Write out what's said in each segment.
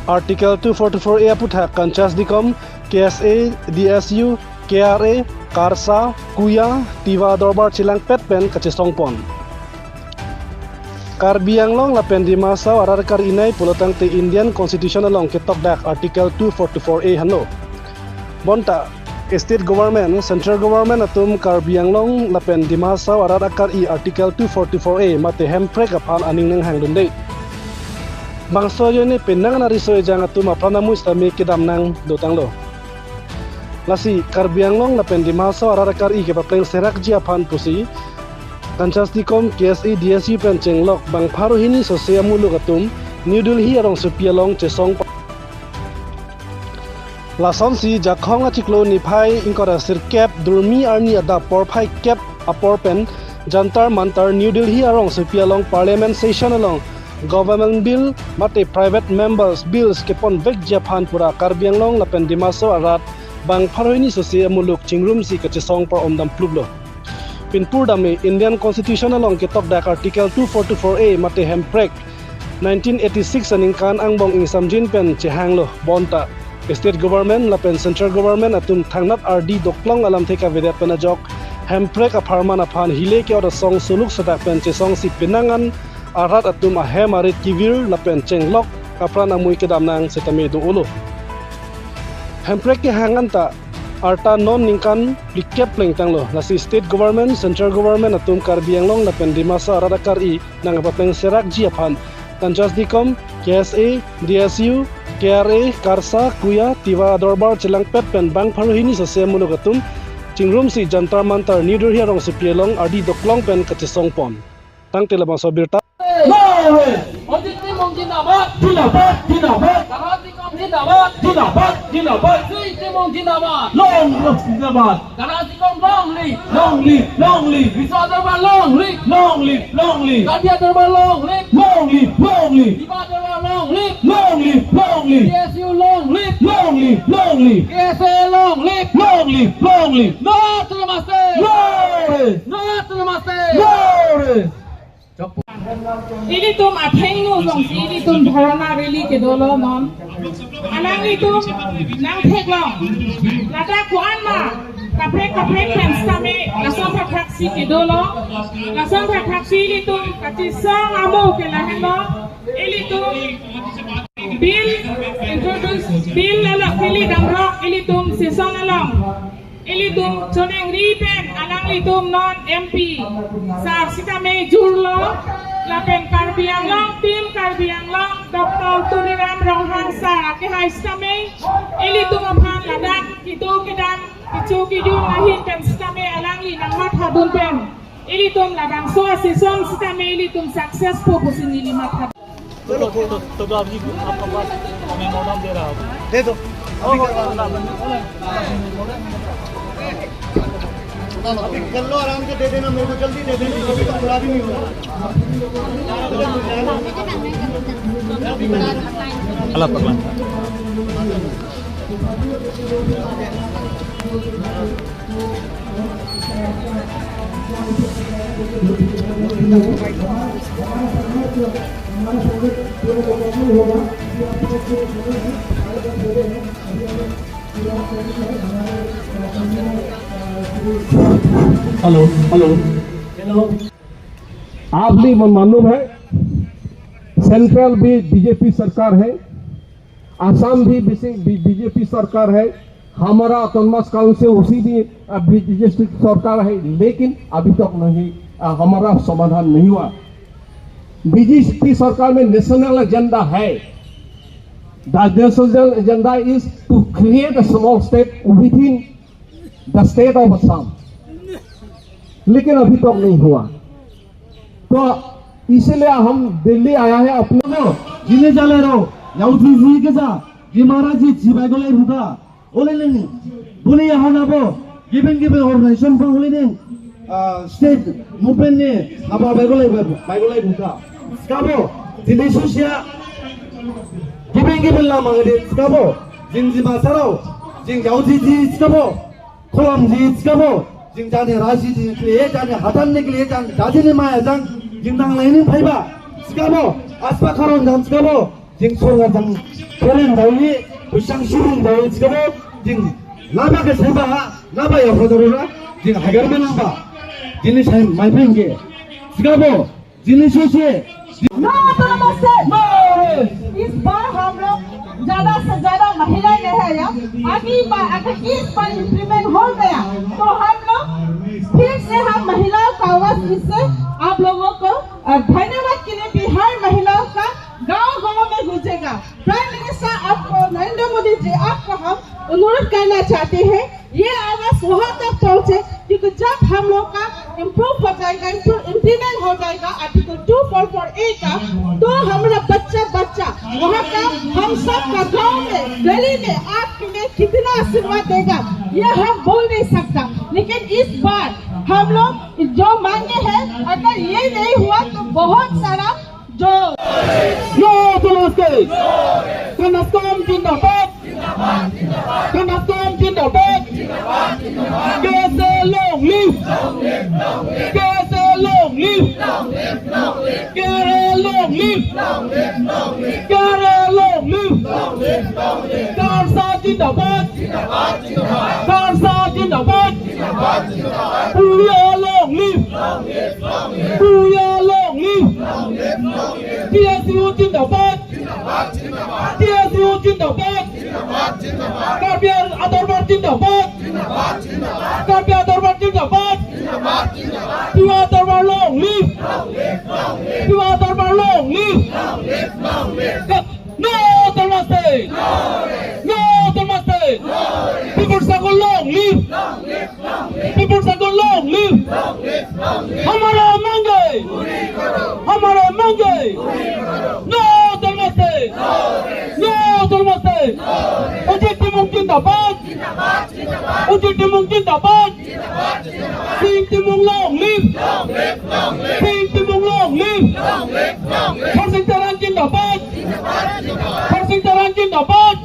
Article 244A puthak Kanchas Dikom, KSA, DSU, KRA, Karsa, Kuya, Tiva Dorbar Chilang Petpen Kachisongpon. Karbi Anglong lapen di masa arar kar inai pulotang te Indian Constitution along ketok dak Article 244A hano. Bonta State Government, Central Government atum Karbi Anglong lapen di masa arar akar I Article 244A mate hemprek apan aning nang hang dundai. Bangso yone penang nari soe jang atum apana muistami kedam nang dotang lo. Lasi Karbi Anglong lapen di masa arar akar I kepapleng serak ji apan pusi. Kanchas Dikom KSA DSU penceng lok bang paru hini sosial muluk atum New Delhi arong supialong cesong lason si jakhong achiklo nipai ingkora sirkep durmi arni ada porpai kep aporpen jantar mantar New Delhi arong supialong parliament session along government bill mate private members bills kepon vek japan pura Karbi Anglong lapen dimaso arat bang paru hini sosial muluk chingrum si kecesong par omdam plublo. Pinpur dami Indian Constitution along ketok dak Article 244A mate hemprek 1986 aningkan angbong ing samjin pen chehang lo bonta State Government lapen Central Government atum thangnat RD doklong alam theka vedat penajok hemprek aparman apan hile ke ora song suluk sadak pen chesong si pinangan arat atum ahem arit kivir lapen chenglok kapran amui kedamnang setame do ulo hemprek ke hangan ta Arta non ningkan plikep lengtang lo lasi State Government, Central Government atum Karbi Anglong lapen di masa arada kari nang apateng serak jiapan Kanchas Dikom, KSA, DSU, KRA, Karsa, Kuya, Tiva Dorbar Chilang Petpen bang paru hini sosial muluk atum chingrum si jantar mantar New Delhi arong supialong ardi doklong pen kacesong pon tang telabang sobirta Ilitum atheng nu song si ilitum dharana reli ke dolo non anang ilitum nang thek long lata kuan ma kaprek pen stame lasom praksi ke dolo lasom praksi ilitum katisang amo ke laheno ilitum bill introduce bill ala kili damrok ilitum sesong along ilitum choneng ripen anang ilitum non MP sa sitame jurlo lapen Karbi Anglong tim Karbi Anglong Dr. Turiram Rohan sa ke hai stame ilitum aphan ladak kitu kedam kicu kidung lahin pen stame alangi nang mat hadun pen ilitum ladang so sesong stame ilitum successful posini lima had तो अभी आपका पास memorandum दे रहा हूँ दे दो अभी कर लो आराम से दे देना मेरे को जल्दी दे देना अभी तो बुरा भी नहीं हुआ अल्लाह पकड़ना हेलो हेलो हेलो आप भी मालूम है सेंट्रल भी बीजेपी सरकार है आसाम भी बीजेपी सरकार है हमारा ऑटोनमस काउंसिल उसी भी बीजेपी सरकार है लेकिन अभी तक नहीं हमारा समाधान नहीं हुआ बीजेपी सरकार में नेशनल एजेंडा है the national agenda is to create a small state within the state of Assam लेकिन अभी तक नहीं हुआ तो इसलिए हम दिल्ली आया है अपने जिन्हें चले रहो याउथी जी के जा जी महाराज जी जिबाई को ले भूखा ओले नहीं बोले यहाँ ना बो गिवन ऑर्गेनाइजेशन पर ओले नहीं स्टेट मूवमेंट ने अब बाई को ले भूखा काबो दिल्ली सोशिया गिवन लामा गए काबो जिन जी मासाराव जिन याउथी जी काबो कोलम जी काबो जिन जाने राशि जी के लिए जाने हटाने के लिए जाने जाने माया जान जिन दांग लाइनिंग फाइबा सिकाबो आसपा खरों जान सिकाबो jing songa jang keren dawi usang surung dawi sikabo jing naba ke seba naba ya hodorona jing hagar menamba jinis hai mai benge sikabo jinis से इस बार हम लोग ज्यादा से ज्यादा महिलाएं है या अगली बार अगर इस बार इंप्लीमेंट हो गया तो हम लोग फिर से हम महिलाओं का आवाज इससे आप लोगों को धन्यवाद के लिए बिहार महिलाओं का गांव-गांव में गूंजेगा। प्राइम मिनिस्टर आपको नरेंद्र मोदी जी आपको हम अनुरोध करना चाहते हैं ये आवाज वहाँ तक पहुँचे क्योंकि जब हम लोग का इम्प्रूव हो जाएगा इम्प्लीमेंट हो जाएगा आर्टिकल 2448 का तो हमारा बच्चा वहाँ का हम सब का गाँव में गली में आपके लिए कितना आशीर्वाद देगा ये हम बोल नहीं सकता लेकिन इस बार हम लोग जो मांगे हैं अगर ये नहीं हुआ तो बहुत सारा जो Kanaskom जिंदाबाद Kanaskom जिंदाबाद कैसे लोग लिव कैसे लोग लिव कैसे लोग लिव कैसे लोग लिव कारसा जिंदाबाद कारसा जिंदाबाद पूरा लोग लिव पूरा लोग लिव TSU जिंदाबाद TSU जिंदाबाद Karbiar Adorbar जिंदाबाद Karbiar Adorbar जिंदाबाद Tua Adorbar long live Tua Adorbar long live No Namaste No Namaste People Sago long live People Sago long live हमारा मांगे No Namaste No Namaste उचित मुंग जिंदाबाद उचित मुंग जिंदाबाद Singh तिमुंग long live Singh तिमुंग long live Harsingh तरान जिंदाबाद हरसिंह तरान जिंदाबाद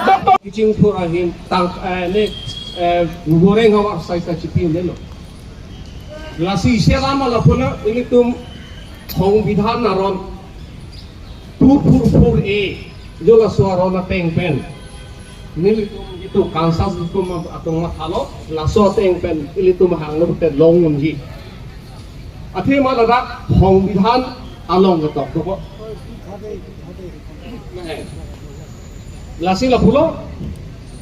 डॉक्टर किचिंग फुरा हिम तंग ने goreng awak saya cipi lelo lasi selama lapuna ini tum hong bidhan naron 244A jola suarona teng pen nili tum itu kansas tum atong mathalo laso teng pen ili tum hanglo te long unji athe malada hong bidhan along gatok ko lasi lapulo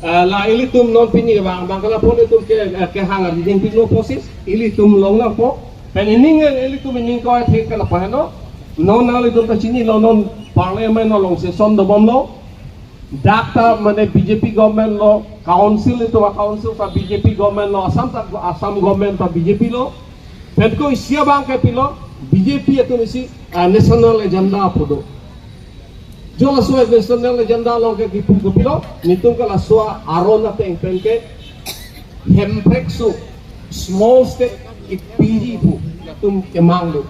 la ili tum non pini bang bangkala pon itu ke hangar ding pino posis ili tum long na po pen ining ili tum ining ko thek kala pahno non na ili tum ta chini lo non parliament no long se son do bom lo dakta mane BJP government lo council itu council ta BJP government lo asam government ta BJP lo pen ko isia bang ke pilo BJP itu misi national agenda podo जो लसुआ national agenda लोग के गिपुम को pillow नितुम का लसुआ आरोना तें pen के हेम्प्रेक्सु small state इपीजी पु तुम के मांगलो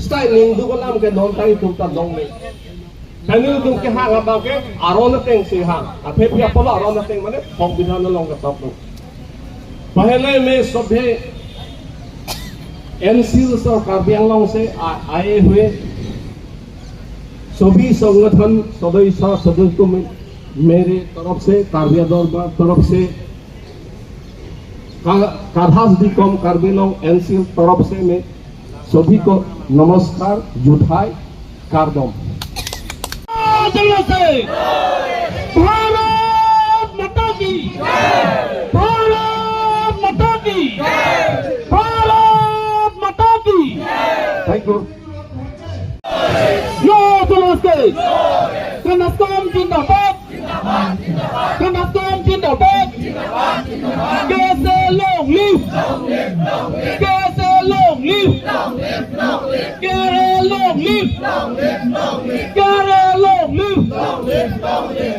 स्टाइल लिंग दु को लाम के नॉन टाइम तुम ता लोंग में पहले तुम के हां बा के आरोना तें से हां अफे पिया पलो आरोना तें माने संविधान लोग का तब पहले में सभे एनसीएल सरकार बियांग से आए हुए सभी संगठन सदस्य मेरे तरफ से कार्बिया दरबार तरफ से काधास दिकम कार्बिलों एनसीएल तरफ से मैं सभी को नमस्कार जुटाई कारदम भारत माता की भारत माता की भारत माता की thank you No Namaste Kanaskom जिंदाबाद Kanaskom जिंदाबाद कैसे लोग लिव कैसे लोग लिव कैसे लोग लिव कैसे लोग लिव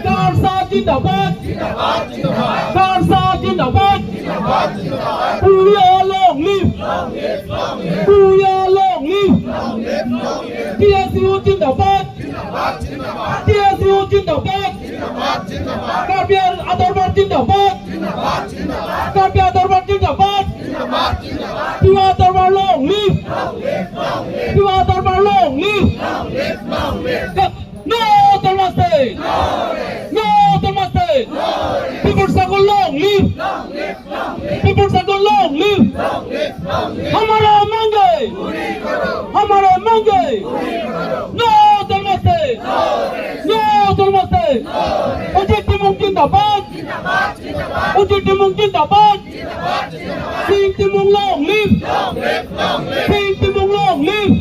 कारसा जिंदाबाद कारसा जिंदाबाद पूरा लोग लिव पूरा लोग लिव TSU जिंदाबाद TSU जिंदाबाद Karbiar Adorbar जिंदाबाद Karbiar Adorbar जिंदाबाद Tua Adorbar long live Tua Adorbar long live No state. No Burma state. People struggle long live. People struggle long live. हमारा मांगे. हमारा मांगे. No Burma state. No Burma state. Uji Timung जिंदाबाद. Uji Timung जिंदाबाद. Sing Timung long live. Sing Timung long live.